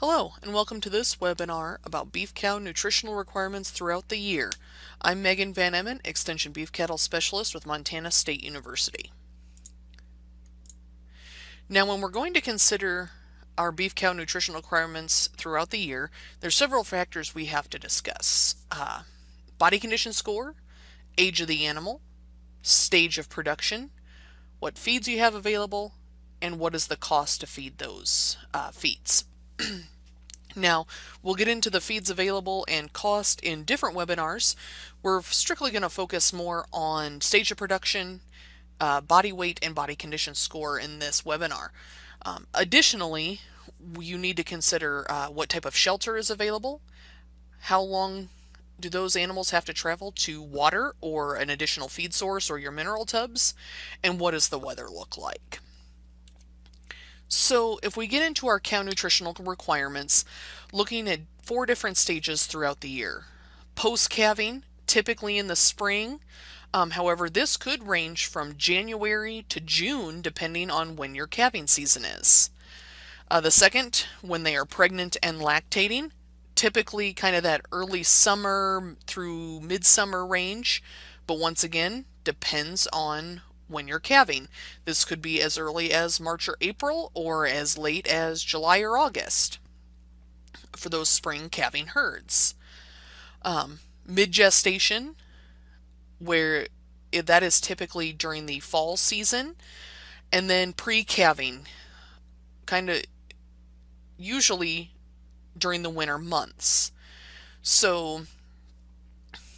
Hello, and welcome to this webinar about beef cow nutritional requirements throughout the year. I'm Megan Van Emmen, Extension Beef Cattle Specialist with Montana State University. Now, when we're going to consider our beef cow nutritional requirements throughout the year, there's several factors we have to discuss. Body condition score, age of the animal, stage of production, what feeds you have available, and what is the cost to feed those feeds. Now, we'll get into the feeds available and cost in different webinars. We're strictly going to focus more on stage of production, body weight, and body condition score in this webinar. Additionally, you need to consider what type of shelter is available, how long do those animals have to travel to water or an additional feed source or your mineral tubs, and what does the weather look like? So if we get into our cow nutritional requirements, looking at 4 different stages throughout the year. Post-calving, typically in the spring. However, this could range from January to June, depending on when your calving season is. The second, when they are pregnant and lactating, typically kind of that early summer through midsummer range, but once again, depends on when you're calving. This could be as early as March or April or as late as July or August for those spring calving herds. Mid-gestation, where that is typically during the fall season, and then pre-calving, kind of usually during the winter months. So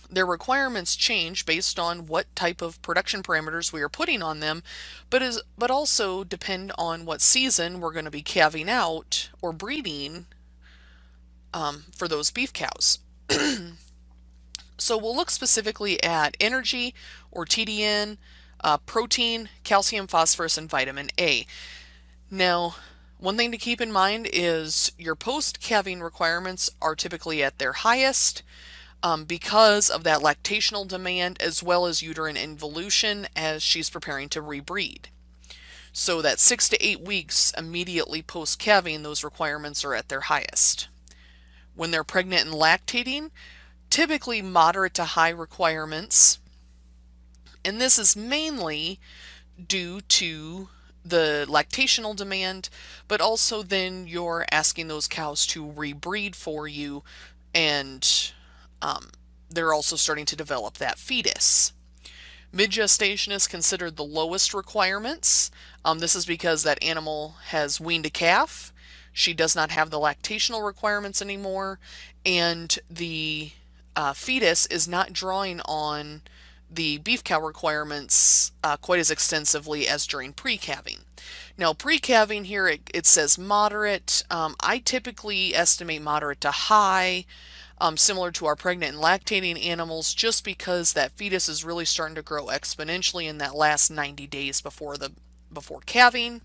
their requirements change based on what type of production parameters we are putting on them, but also depend on what season we're going to be calving out or breeding for those beef cows. So we'll look specifically at energy or TDN, protein, calcium, phosphorus, and vitamin A. Now, one thing to keep in mind is your post-calving requirements are typically at their highest because of that lactational demand as well as uterine involution as she's preparing to rebreed. So that 6 to 8 weeks immediately post-calving, those requirements are at their highest. When they're pregnant and lactating, typically moderate to high requirements, and this is mainly due to the lactational demand, but also then you're asking those cows to rebreed for you, and they're also starting to develop that fetus. Mid-gestation is considered the lowest requirements. This is because that animal has weaned a calf. She does not have the lactational requirements anymore, and the fetus is not drawing on the beef cow requirements quite as extensively as during pre-calving. Now, pre-calving here, it says moderate. I typically estimate moderate to high, similar to our pregnant and lactating animals, just because that fetus is really starting to grow exponentially in that last 90 days before calving,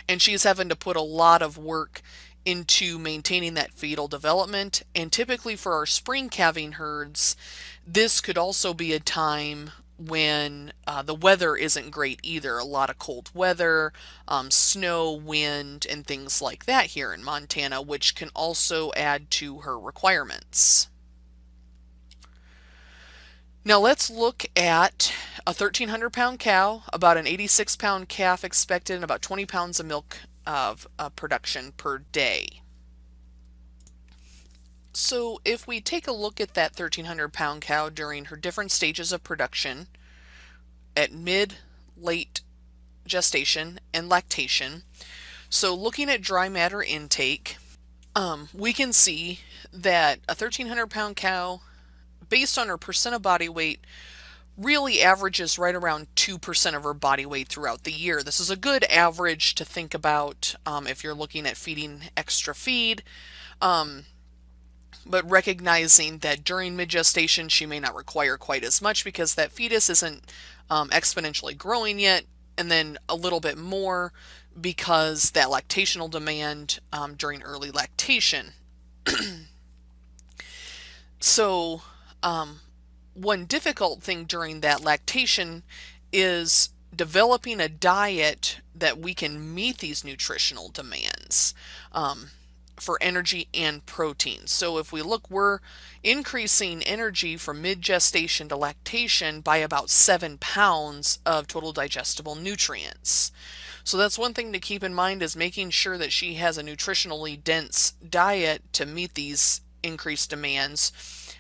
and she's having to put a lot of work into maintaining that fetal development. And typically for our spring calving herds, this could also be a time when the weather isn't great either. A lot of cold weather, snow, wind, and things like that here in Montana, which can also add to her requirements. Now let's look at a 1,300-pound cow, about an 86-pound calf expected, and about 20 pounds of milk of production per day. So if we take a look at that 1,300-pound cow during her different stages of production at mid, late gestation, and lactation, so looking at dry matter intake, we can see that a 1,300-pound cow, based on her percent of body weight, really averages right around 2% of her body weight throughout the year. This is a good average to think about if you're looking at feeding extra feed, but recognizing that during mid-gestation she may not require quite as much because that fetus isn't exponentially growing yet, and then a little bit more because that lactational demand during early lactation. So one difficult thing during that lactation is developing a diet that we can meet these nutritional demands. for energy and protein. So if we look, we're increasing energy from mid-gestation to lactation by about 7 pounds of total digestible nutrients. So that's one thing to keep in mind, is making sure that she has a nutritionally dense diet to meet these increased demands,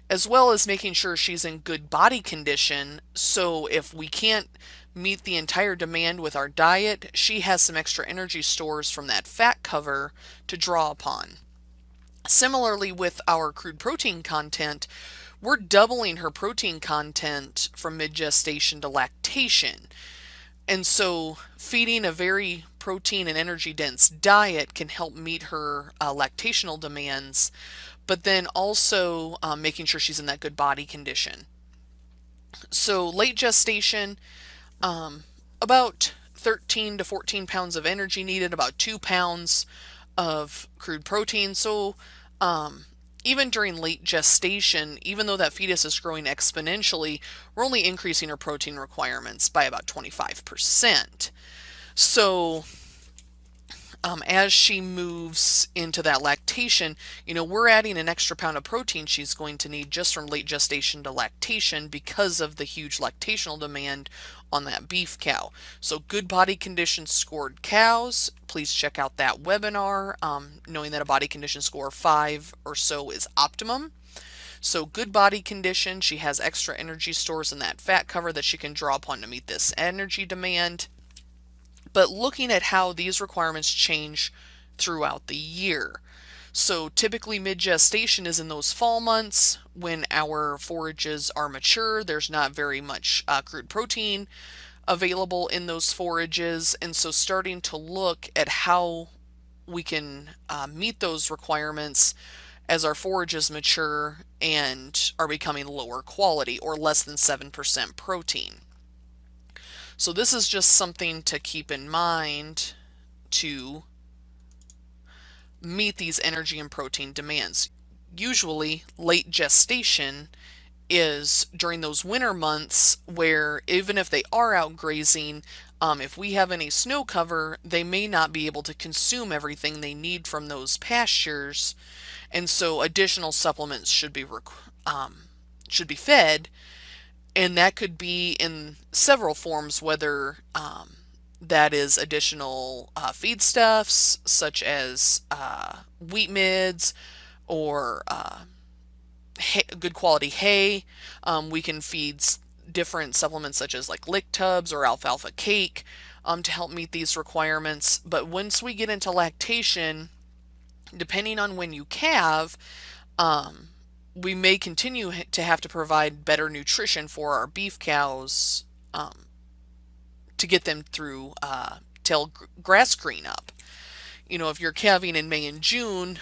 as well as making sure she's in good body condition. So if we can't meet the entire demand with our diet, she has some extra energy stores from that fat cover to draw upon. Similarly, with our crude protein content, we're doubling her protein content from mid-gestation to lactation. And so feeding a very protein and energy dense diet can help meet her lactational demands, but then also making sure she's in that good body condition. So late gestation, about 13 to 14 pounds of energy needed, about 2 pounds of crude protein. So even during late gestation, even though that fetus is growing exponentially, we're only increasing her protein requirements by about 25%. So as she moves into that lactation, we're adding an extra pound of protein she's going to need just from late gestation to lactation because of the huge lactational demand on that beef cow. So good body condition scored cows, please check out that webinar, knowing that a body condition score of 5 or so is optimum. So good body condition, she has extra energy stores in that fat cover that she can draw upon to meet this energy demand. But looking at how these requirements change throughout the year. So typically mid-gestation is in those fall months when our forages are mature. There's not very much crude protein available in those forages. And so starting to look at how we can meet those requirements as our forages mature and are becoming lower quality or less than 7% protein. So this is just something to keep in mind to meet these energy and protein demands. Usually late gestation is during those winter months where even if they are out grazing, if we have any snow cover, they may not be able to consume everything they need from those pastures, and so additional supplements should be fed. And that could be in several forms, whether that is additional feedstuffs such as wheat midds or good quality hay. We can feed different supplements such as like lick tubs or alfalfa cake to help meet these requirements. But once we get into lactation, depending on when you calve, we may continue to have to provide better nutrition for our beef cows to get them through till grass green up. If you're calving in May and June,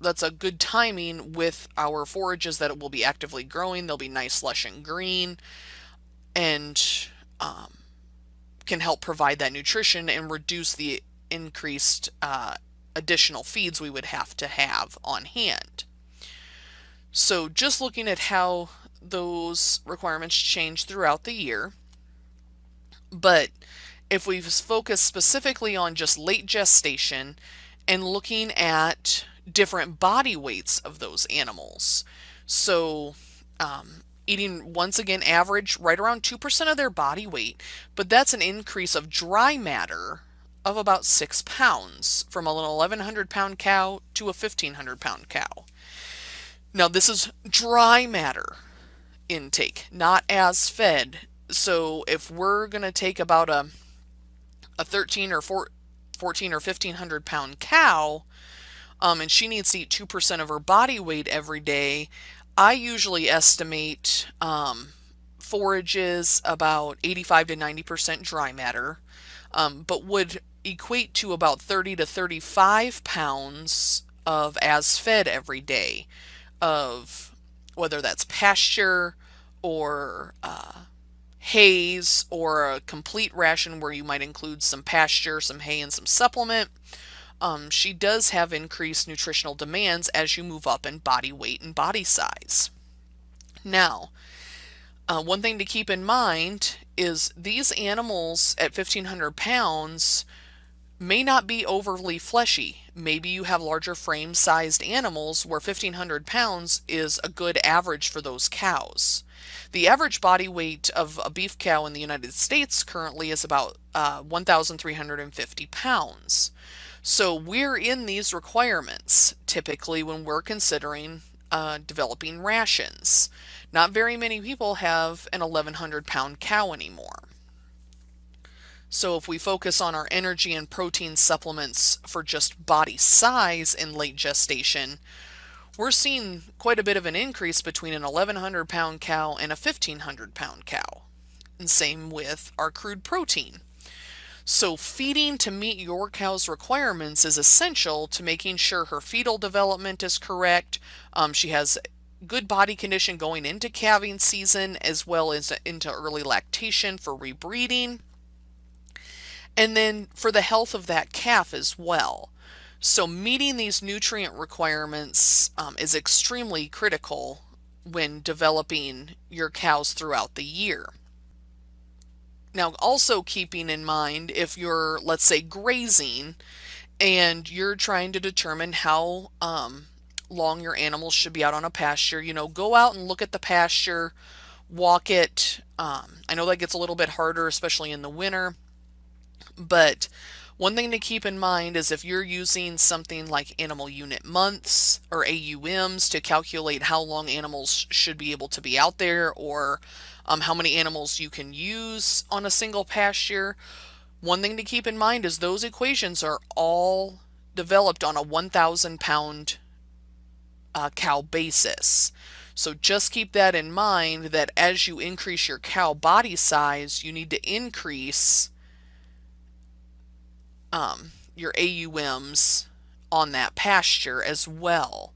that's a good timing with our forages that it will be actively growing. They'll be nice, lush, and green, and can help provide that nutrition and reduce the increased additional feeds we would have to have on hand. So just looking at how those requirements change throughout the year. But if we focus specifically on just late gestation and looking at different body weights of those animals. So eating, once again, average right around 2% of their body weight, but that's an increase of dry matter of about 6 pounds from an 1,100 pound cow to a 1,500 pound cow. Now this is dry matter intake, not as fed. So if we're going to take about a 13 or 14 or 1,500 pound cow, and she needs to eat 2% of her body weight every day, I usually estimate forages about 85 to 90% dry matter, but would equate to about 30 to 35 pounds of as fed every day, of whether that's pasture or hays or a complete ration where you might include some pasture, some hay, and some supplement. She does have increased nutritional demands as you move up in body weight and body size. Now, one thing to keep in mind is these animals at 1,500 pounds may not be overly fleshy. Maybe you have larger frame sized animals where 1,500 pounds is a good average for those cows. The average body weight of a beef cow in the United States currently is about 1,350 pounds. So we're in these requirements typically when we're considering developing rations. Not very many people have an 1,100-pound cow anymore. So if we focus on our energy and protein supplements for just body size in late gestation, we're seeing quite a bit of an increase between an 1,100-pound cow and a 1,500-pound cow. And same with our crude protein. So feeding to meet your cow's requirements is essential to making sure her fetal development is correct. She has good body condition going into calving season as well as into early lactation for rebreeding. And then for the health of that calf as well. So meeting these nutrient requirements is extremely critical when developing your cows throughout the year. Now, also keeping in mind if you're, let's say, grazing and you're trying to determine how long your animals should be out on a pasture, go out and look at the pasture, walk it. I know that gets a little bit harder, especially in the winter. But one thing to keep in mind is if you're using something like animal unit months or AUMs to calculate how long animals should be able to be out there or how many animals you can use on a single pasture, one thing to keep in mind is those equations are all developed on a 1,000-pound cow basis. So just keep that in mind that as you increase your cow body size, you need to increase your AUMs on that pasture as well.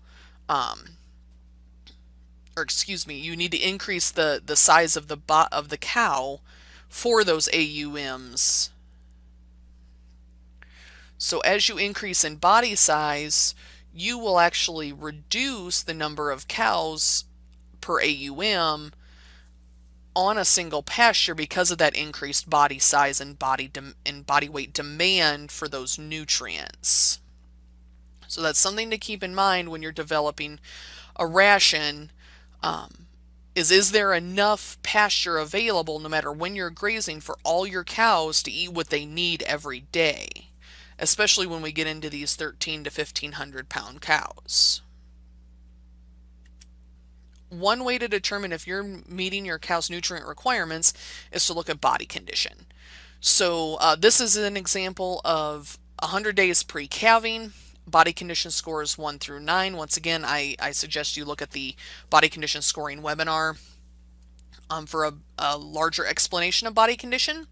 Or excuse me, you need to increase the size of the cow for those AUMs. So as you increase in body size, you will actually reduce the number of cows per AUM on a single pasture because of that increased body size and body weight demand for those nutrients. So that's something to keep in mind when you're developing a ration. Is there enough pasture available no matter when you're grazing for all your cows to eat what they need every day, especially when we get into these 1,300 to 1,500 pound cows. One way to determine if you're meeting your cow's nutrient requirements is to look at body condition. So this is an example of 100 days pre-calving. Body condition scores 1 through 9. Once again, I suggest you look at the body condition scoring webinar for a larger explanation of body condition.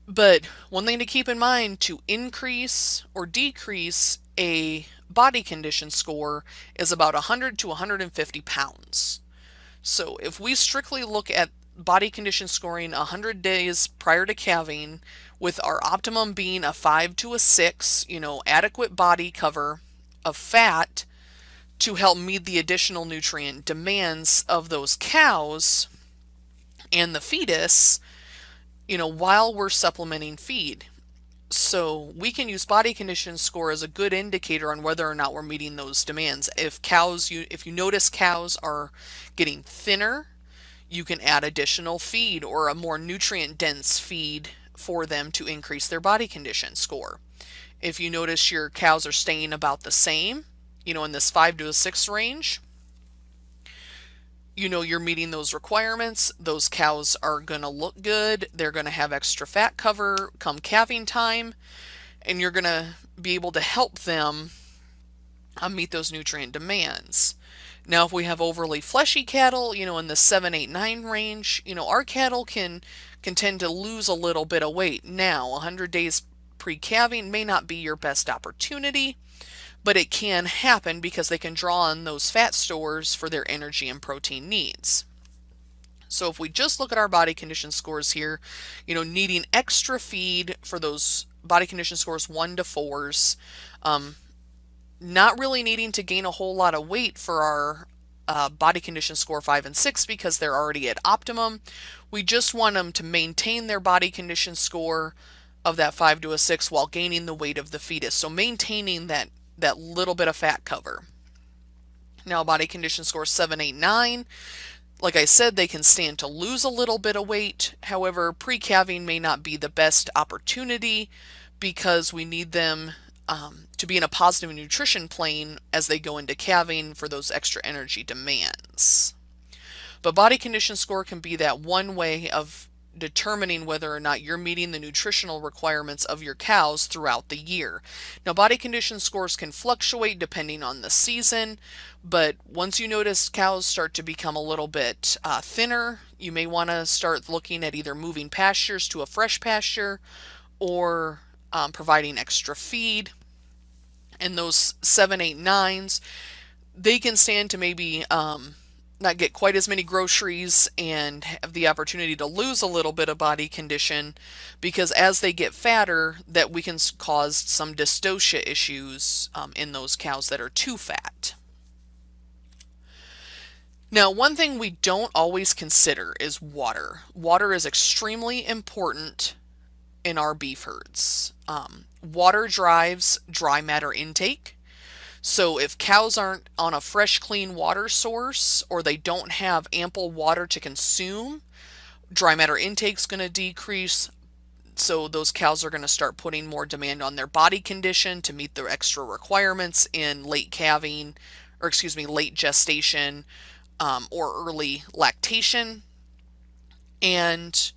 But one thing to keep in mind, to increase or decrease a body condition score is about 100 to 150 pounds. So if we strictly look at body condition scoring 100 days prior to calving, with our optimum being a 5 to a 6, adequate body cover of fat to help meet the additional nutrient demands of those cows and the fetus, while we're supplementing feed. So we can use body condition score as a good indicator on whether or not we're meeting those demands. If you notice cows are getting thinner, you can add additional feed or a more nutrient dense feed for them to increase their body condition score. If you notice your cows are staying about the same, in this 5 to a 6 range, you're meeting those requirements. Those cows are going to look good. They're going to have extra fat cover come calving time, and you're going to be able to help them meet those nutrient demands. Now, if we have overly fleshy cattle, in the 7, 8, 9 range, our cattle can tend to lose a little bit of weight. Now, 100 days pre-calving may not be your best opportunity, but it can happen because they can draw on those fat stores for their energy and protein needs. So if we just look at our body condition scores here, needing extra feed for those body condition scores 1 to 4s, not really needing to gain a whole lot of weight for our body condition score 5 and 6 because they're already at optimum. We just want them to maintain their body condition score of that 5 to a 6 while gaining the weight of the fetus. So maintaining that little bit of fat cover. Now, body condition score 7, 8, 9. Like I said, they can stand to lose a little bit of weight. However, pre-calving may not be the best opportunity because we need them to be in a positive nutrition plane as they go into calving for those extra energy demands. But body condition score can be that one way of determining whether or not you're meeting the nutritional requirements of your cows throughout the year. Now, body condition scores can fluctuate depending on the season, but once you notice cows start to become a little bit thinner, you may want to start looking at either moving pastures to a fresh pasture or providing extra feed. And those 7, 8, 9s, they can stand to maybe not get quite as many groceries and have the opportunity to lose a little bit of body condition, because as they get fatter, that we can cause some dystocia issues in those cows that are too fat. Now, one thing we don't always consider is water. Water is extremely important in our beef herds. Water drives dry matter intake. So if cows aren't on a fresh, clean water source, or they don't have ample water to consume, dry matter intake is going to decrease. So those cows are going to start putting more demand on their body condition to meet their extra requirements in late calving, or excuse me, late gestation or early lactation. And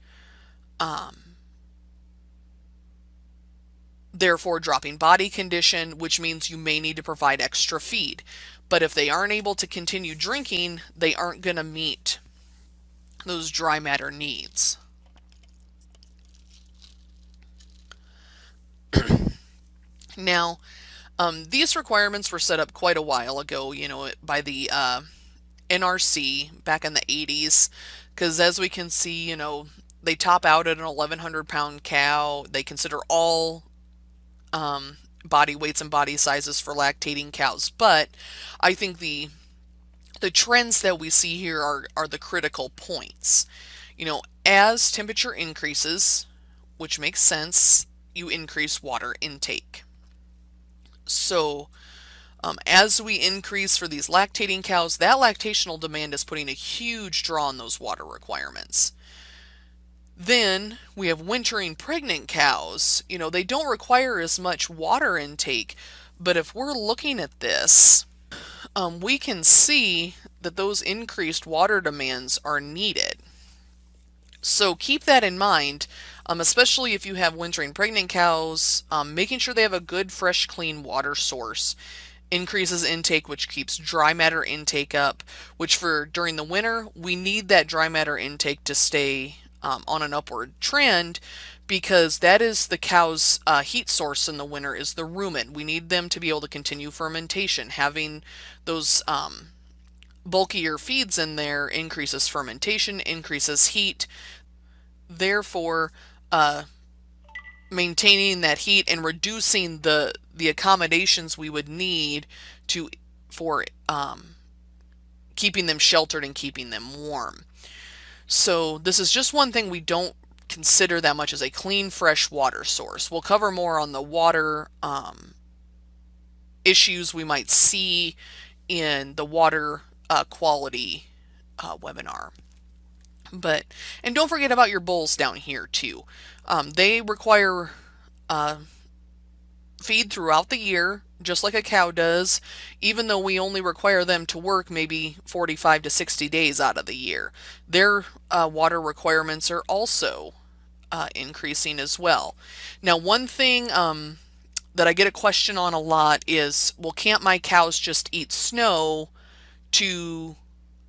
therefore dropping body condition, which means you may need to provide extra feed. But if they aren't able to continue drinking, they aren't going to meet those dry matter needs. Now, these requirements were set up quite a while ago, by the NRC back in the 80s, because as we can see, they top out at an 1,100-pound cow. They consider all body weights and body sizes for lactating cows. But I think the trends that we see here are the critical points. As temperature increases, which makes sense, you increase water intake. So as we increase for these lactating cows, that lactational demand is putting a huge draw on those water requirements. Then we have wintering pregnant cows. They don't require as much water intake, but if we're looking at this, we can see that those increased water demands are needed. So keep that in mind, especially if you have wintering pregnant cows. Making sure they have a good, fresh, clean water source increases intake, which keeps dry matter intake up, which for during the winter, we need that dry matter intake to stay on an upward trend, because that is the cow's heat source in the winter, is the rumen. We need them to be able to continue fermentation. Having those bulkier feeds in there increases fermentation, increases heat. Therefore, maintaining that heat and reducing the accommodations we would need for keeping them sheltered and keeping them warm. So this is just one thing we don't consider that much as a clean, fresh water source. We'll cover more on the water issues we might see in the water quality webinar. And don't forget about your bulls down here too. They require feed throughout the year, just like a cow does, even though we only require them to work maybe 45 to 60 days out of the year. Their water requirements are also increasing as well. Now, one thing that I get a question on a lot is, well, can't my cows just eat snow to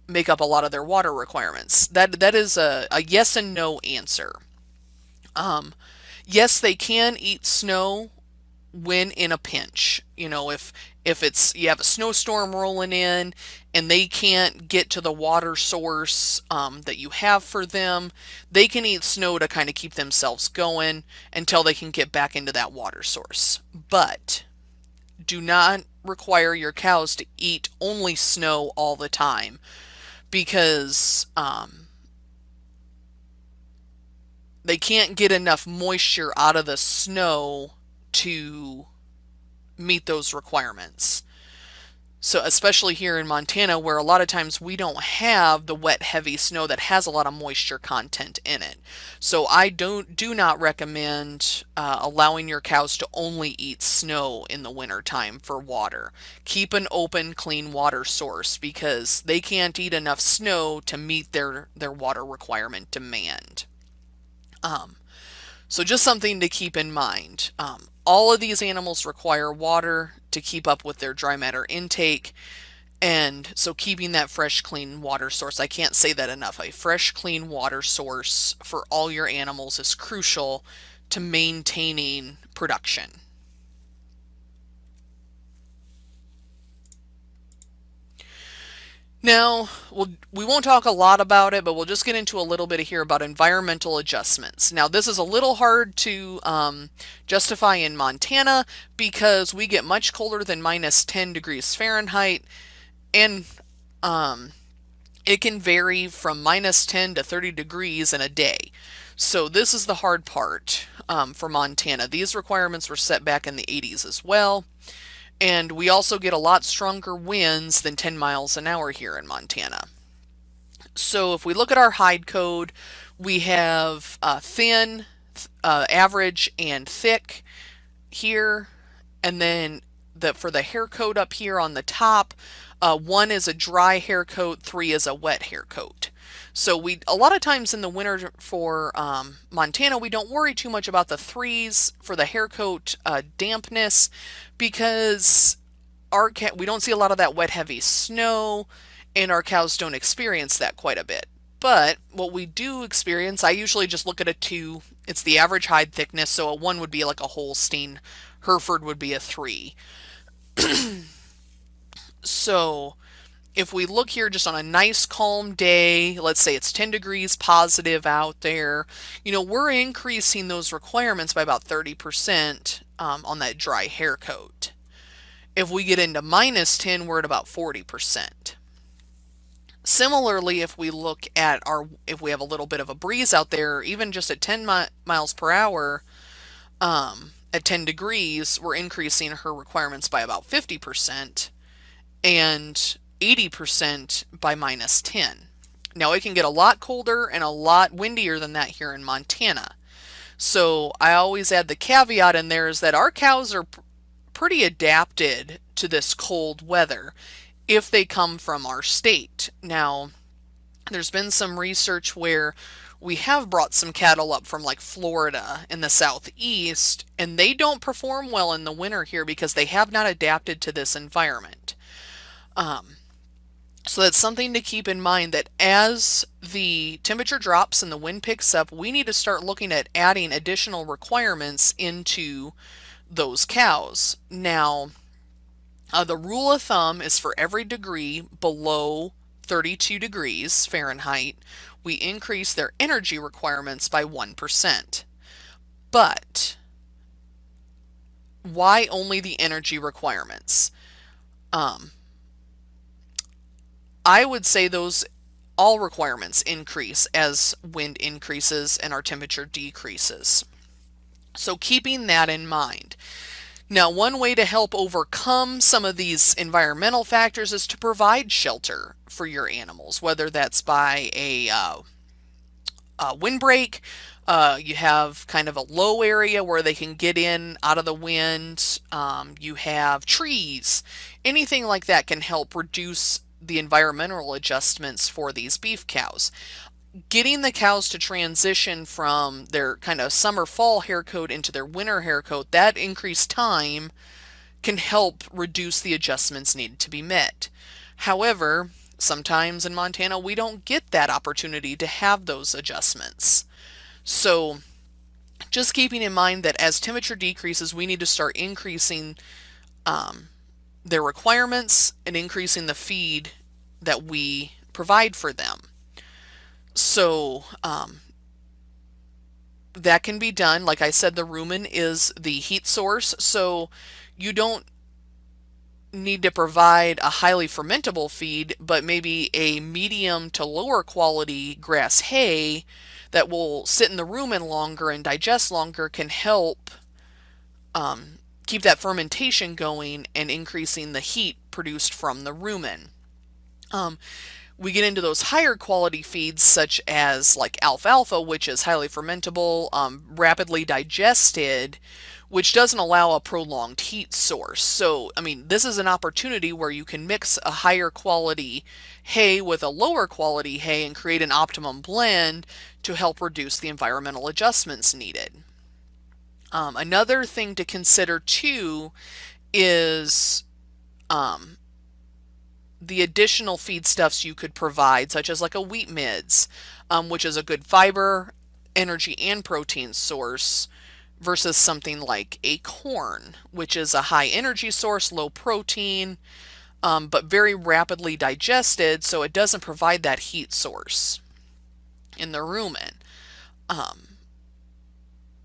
make up a lot of their water requirements? That is a yes and no answer. Yes, they can eat snow when in a pinch. If it's you have a snowstorm rolling in and they can't get to the water source that you have for them, they can eat snow to kind of keep themselves going until they can get back into that water source. But do not require your cows to eat only snow all the time, because they can't get enough moisture out of the snow to meet those requirements. So especially here in Montana, where a lot of times we don't have the wet, heavy snow that has a lot of moisture content in it. So I do not recommend allowing your cows to only eat snow in the wintertime for water. Keep an open, clean water source because they can't eat enough snow to meet their water requirement demand. Um, so just something to keep in mind. All of these animals require water to keep up with their dry matter intake. And so keeping that fresh, clean water source, I can't say that enough. A fresh, clean water source for all your animals is crucial to maintaining production. Now, we won't talk a lot about it, but we'll just get into a little bit here about environmental adjustments. Now, this is a little hard to justify in Montana because we get much colder than minus 10 degrees Fahrenheit, and it can vary from minus 10 to 30 degrees in a day. So this is the hard part for Montana. These requirements were set back in the 80s as well. And we also get a lot stronger winds than 10 miles an hour here in Montana. So if we look at our hide code, we have thin, average, and thick here. And then for the hair coat up here on the top, 1 is a dry hair coat, 3 is a wet hair coat. So a lot of times in the winter for Montana, we don't worry too much about the 3s for the hair coat dampness because we don't see a lot of that wet, heavy snow, and our cows don't experience that quite a bit. But what we do experience, I usually just look at a 2. It's the average hide thickness, so a 1 would be like a Holstein. Hereford would be a 3. So if we look here just on a nice calm day, let's say it's 10 degrees positive out there, we're increasing those requirements by about 30% on that dry hair coat. If we get into minus 10, we're at about 40%. Similarly, if we look at if we have a little bit of a breeze out there, even just at 10 miles per hour, at 10 degrees, we're increasing her requirements by about 50% and 80% by minus 10. Now it can get a lot colder and a lot windier than that here in Montana. So I always add the caveat in there is that our cows are pretty adapted to this cold weather if they come from our state. Now, there's been some research where we have brought some cattle up from like Florida in the southeast, and they don't perform well in the winter here because they have not adapted to this environment. So that's something to keep in mind, that as the temperature drops and the wind picks up, we need to start looking at adding additional requirements into those cows. Now, the rule of thumb is for every degree below 32 degrees Fahrenheit, we increase their energy requirements by 1%. But why only the energy requirements? I would say all requirements increase as wind increases and our temperature decreases. So keeping that in mind. Now, one way to help overcome some of these environmental factors is to provide shelter for your animals, whether that's by a windbreak, you have kind of a low area where they can get in out of the wind, you have trees, anything like that can help reduce the environmental adjustments for these beef cows. Getting the cows to transition from their kind of summer fall hair coat into their winter hair coat, that increased time can help reduce the adjustments needed to be met. However, sometimes in Montana we don't get that opportunity to have those adjustments. So just keeping in mind that as temperature decreases, we need to start increasing their requirements and increasing the feed that we provide for them. So that can be done. Like I said, the rumen is the heat source, so you don't need to provide a highly fermentable feed, but maybe a medium to lower quality grass hay that will sit in the rumen longer and digest longer can help keep that fermentation going and increasing the heat produced from the rumen. We get into those higher quality feeds such as like alfalfa, which is highly fermentable, rapidly digested, which doesn't allow a prolonged heat source. So, I mean, this is an opportunity where you can mix a higher quality hay with a lower quality hay and create an optimum blend to help reduce the environmental adjustments needed. Another thing to consider too is the additional feedstuffs you could provide, such as like a wheat midds, which is a good fiber, energy, and protein source, versus something like a corn, which is a high energy source, low protein, but very rapidly digested, so it doesn't provide that heat source in the rumen.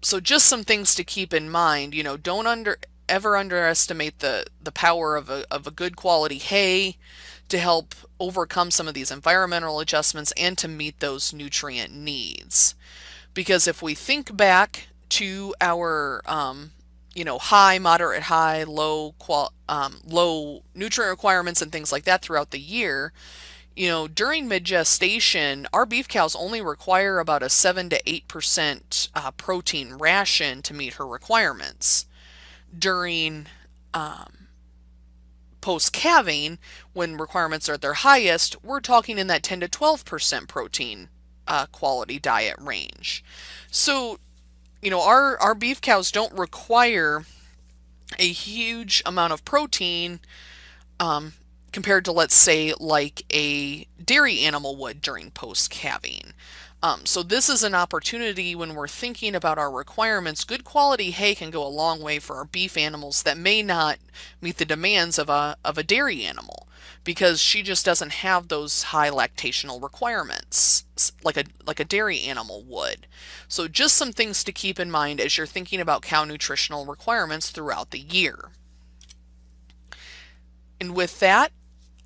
So just some things to keep in mind. Don't ever underestimate the power of a good quality hay to help overcome some of these environmental adjustments and to meet those nutrient needs. Because if we think back to our high, moderate, high, low nutrient requirements and things like that throughout the year, during mid-gestation, our beef cows only require about a 7 to 8% protein ration to meet her requirements. During post-calving, when requirements are at their highest, we're talking in that 10 to 12% protein quality diet range. So, our beef cows don't require a huge amount of protein compared to, let's say, like a dairy animal would during post-calving. So this is an opportunity when we're thinking about our requirements. Good quality hay can go a long way for our beef animals that may not meet the demands of a dairy animal, because she just doesn't have those high lactational requirements like a dairy animal would. So just some things to keep in mind as you're thinking about cow nutritional requirements throughout the year. And with that,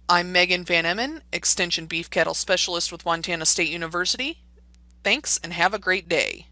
I'm Megan Van Emmen, Extension Beef Cattle Specialist with Montana State University. Thanks and have a great day.